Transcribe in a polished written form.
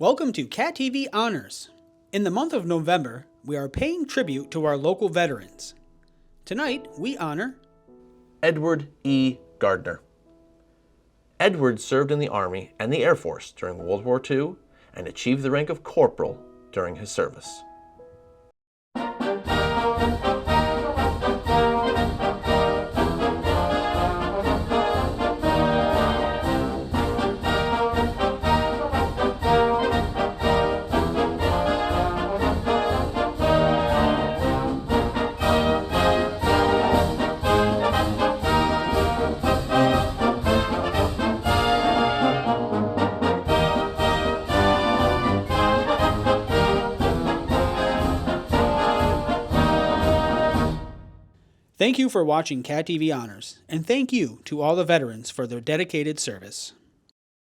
Welcome to Cat TV Honors. In the month of November, we are paying tribute to our local veterans. Tonight, we honor Edward E. Gardner. Edward served in the Army and the Air Force during World War II and achieved the rank of corporal during his service. Thank you for watching Cat TV Honors, and thank you to all the veterans for their dedicated service.